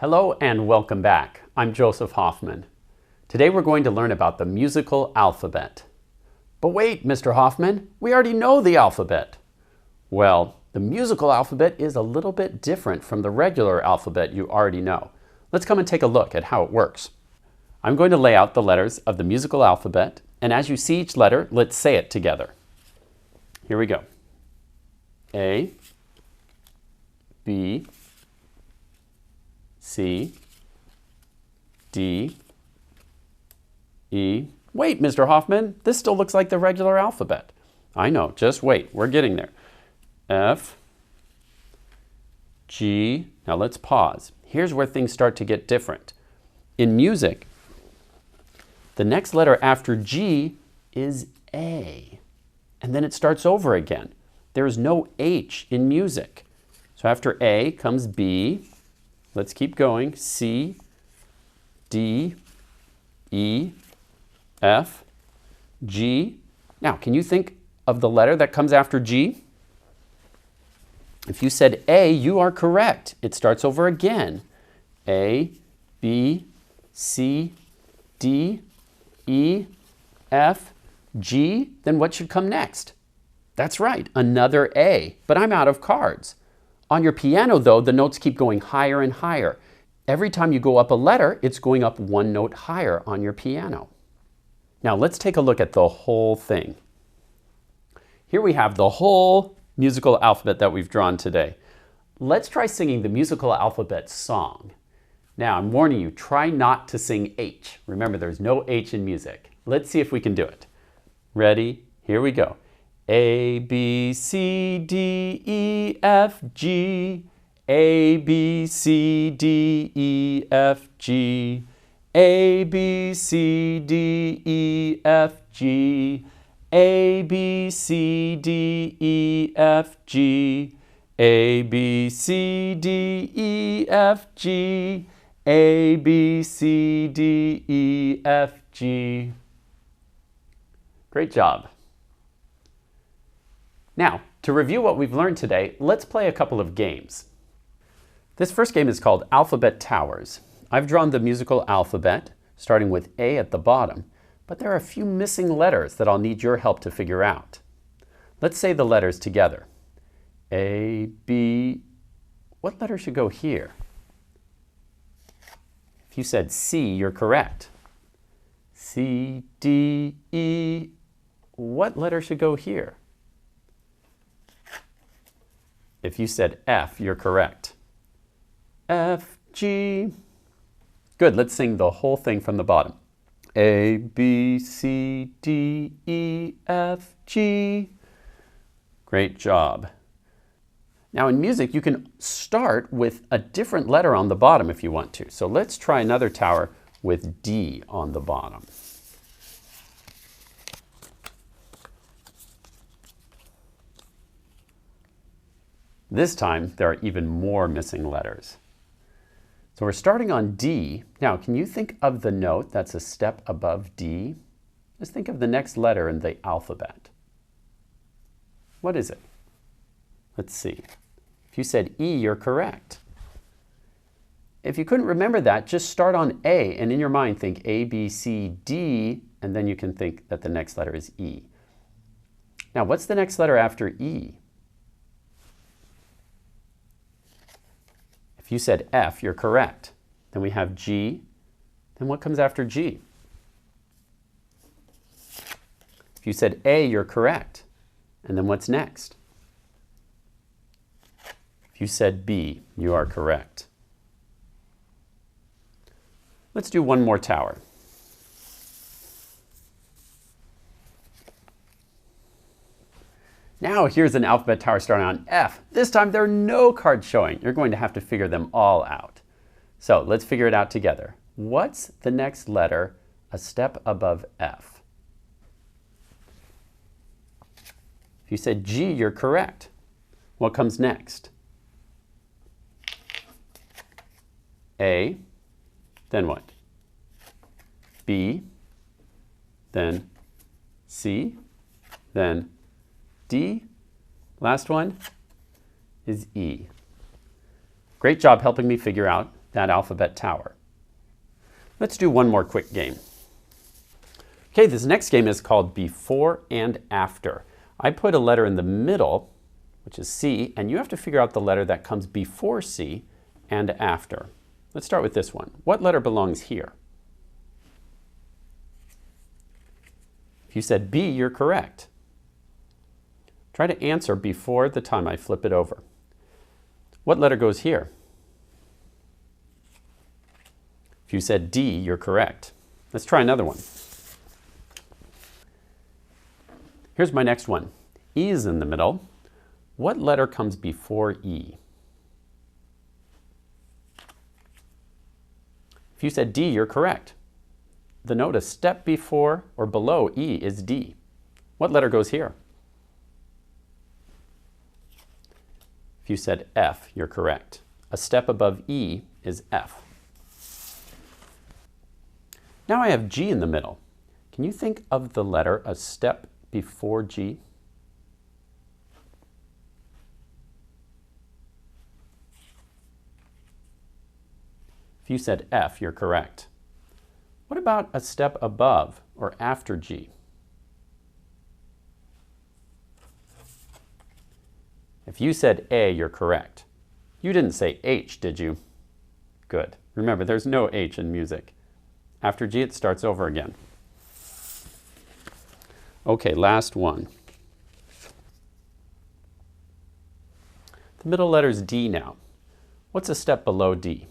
Hello and welcome back. I'm Joseph Hoffman. Today we're going to learn about the musical alphabet. But wait, Mr. Hoffman, we already know the alphabet. Well, the musical alphabet is a little bit different from the regular alphabet you already know. Let's come and take a look at how it works. I'm going to lay out the letters of the musical alphabet, and as you see each letter, let's say it together. Here we go. A, B, C, D, E. Wait, Mr. Hoffman, this still looks like the regular alphabet. I know, just wait, we're getting there. F, G. Now let's pause. Here's where things start to get different. In music, the next letter after G is A, and then it starts over again. There is no H in music. So after A comes B. Let's keep going. C, D, E, F, G. Now, can you think of the letter that comes after G? If you said A, you are correct. It starts over again. A, B, C, D, E, F, G. Then what should come next? That's right, another A, but I'm out of cards. On your piano, though, the notes keep going higher and higher. Every time you go up a letter, it's going up one note higher on your piano. Now let's take a look at the whole thing. Here we have the whole musical alphabet that we've drawn today. Let's try singing the musical alphabet song. Now I'm warning you, try not to sing H. Remember, there's no H in music. Let's see if we can do it. Ready? Here we go. A, B, C, D, E, F, G. A, B, C, D, E, F, G. A, B, C, D, E, F, G. A, B, C, D, E, F, G. A, B, C, D, E, F, G. A, B, C, D, E, F, G. Great job. Now, to review what we've learned today, let's play a couple of games. This first game is called Alphabet Towers. I've drawn the musical alphabet, starting with A at the bottom, but there are a few missing letters that I'll need your help to figure out. Let's say the letters together. A, B, what letter should go here? If you said C, you're correct. C, D, E, what letter should go here? If you said F, you're correct. F, G. Good, let's sing the whole thing from the bottom. A, B, C, D, E, F, G. Great job. Now in music, you can start with a different letter on the bottom if you want to. So let's try another tower with D on the bottom. This time, there are even more missing letters. So we're starting on D. Now, can you think of the note that's a step above D? Just think of the next letter in the alphabet. What is it? Let's see. If you said E, you're correct. If you couldn't remember that, just start on A, and in your mind think A, B, C, D, and then you can think that the next letter is E. Now, what's the next letter after E? If you said F, you're correct. Then we have G. Then what comes after G? If you said A, you're correct. And then what's next? If you said B, you are correct. Let's do one more tower. Now here's an alphabet tower starting on F. This time there are no cards showing. You're going to have to figure them all out. So let's figure it out together. What's the next letter a step above F? If you said G, you're correct. What comes next? A, then what? B, then C, then D. Last one is E. Great job helping me figure out that alphabet tower. Let's do one more quick game. Okay, this next game is called Before and After. I put a letter in the middle, which is C, and you have to figure out the letter that comes before C and after. Let's start with this one. What letter belongs here? If you said B, you're correct. Try to answer before the time I flip it over. What letter goes here? If you said D, you're correct. Let's try another one. Here's my next one. E is in the middle. What letter comes before E? If you said D, you're correct. The note a step before or below E is D. What letter goes here? If you said F, you're correct. A step above E is F. Now I have G in the middle. Can you think of the letter a step before G? If you said F, you're correct. What about a step above or after G? If you said A, you're correct. You didn't say H, did you? Good. Remember, there's no H in music. After G, it starts over again. Okay, last one. The middle letter's D now. What's a step below D?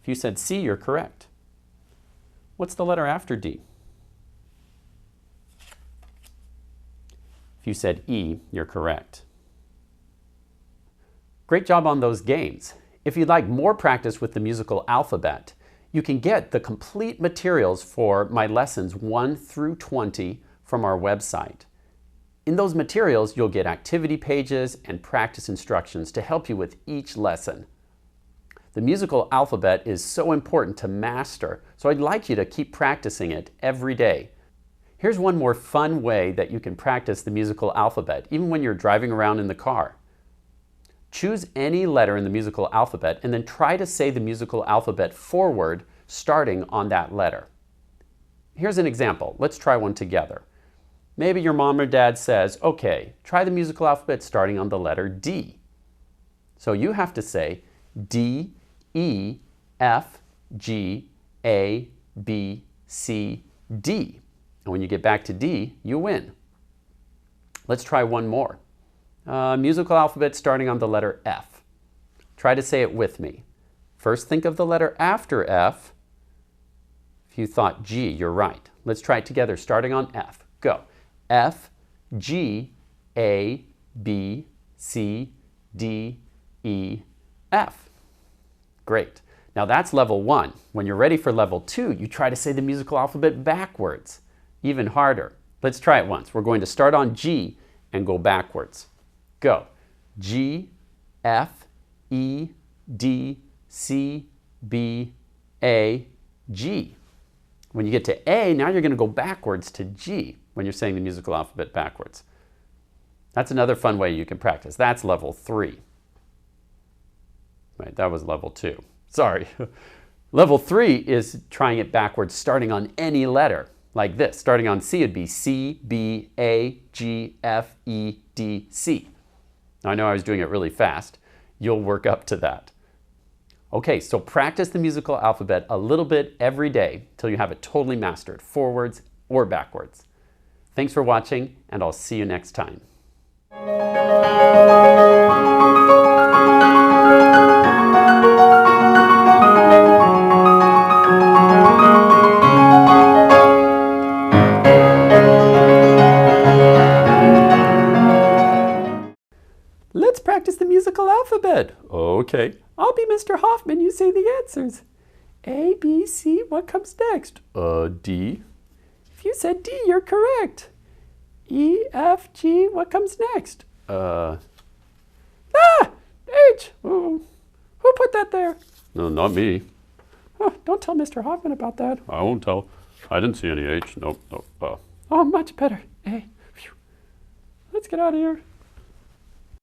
If you said C, you're correct. What's the letter after D? If you said E, you're correct. Great job on those games. If you'd like more practice with the musical alphabet, you can get the complete materials for my lessons 1 through 20 from our website. In those materials, you'll get activity pages and practice instructions to help you with each lesson. The musical alphabet is so important to master, so I'd like you to keep practicing it every day. Here's one more fun way that you can practice the musical alphabet, even when you're driving around in the car. Choose any letter in the musical alphabet and then try to say the musical alphabet forward, starting on that letter. Here's an example. Let's try one together. Maybe your mom or dad says, okay, try the musical alphabet starting on the letter D. So you have to say D, E, F, G, A, B, C, D. And when you get back to D, you win. Let's try one more. Musical alphabet starting on the letter F. Try to say it with me. First, think of the letter after F. If you thought G, you're right. Let's try it together, starting on F. Go. F, G, A, B, C, D, E, F. Great. Now that's level 1. When you're ready for level 2, you try to say the musical alphabet backwards. Even harder. Let's try it once. We're going to start on G and go backwards. Go. G, F, E, D, C, B, A, G. When you get to A, now you're going to go backwards to G when you're saying the musical alphabet backwards. That's another fun way you can practice. That's level 3. Right, that was level 2. Sorry. Level 3 is trying it backwards, starting on any letter. Like this. Starting on C, it'd be C, B, A, G, F, E, D, C. Now, I know I was doing it really fast. You'll work up to that. Okay, so practice the musical alphabet a little bit every day till you have it totally mastered, forwards or backwards. Thanks for watching, and I'll see you next time. Let's practice the musical alphabet. Okay. I'll be Mr. Hoffman. You say the answers. A, B, C. What comes next? D. If you said D, you're correct. E, F, G. What comes next? H. Who put that there? No, not me. Oh, don't tell Mr. Hoffman about that. I won't tell. I didn't see any H. Nope. Oh, much better. A. Phew. Let's get out of here.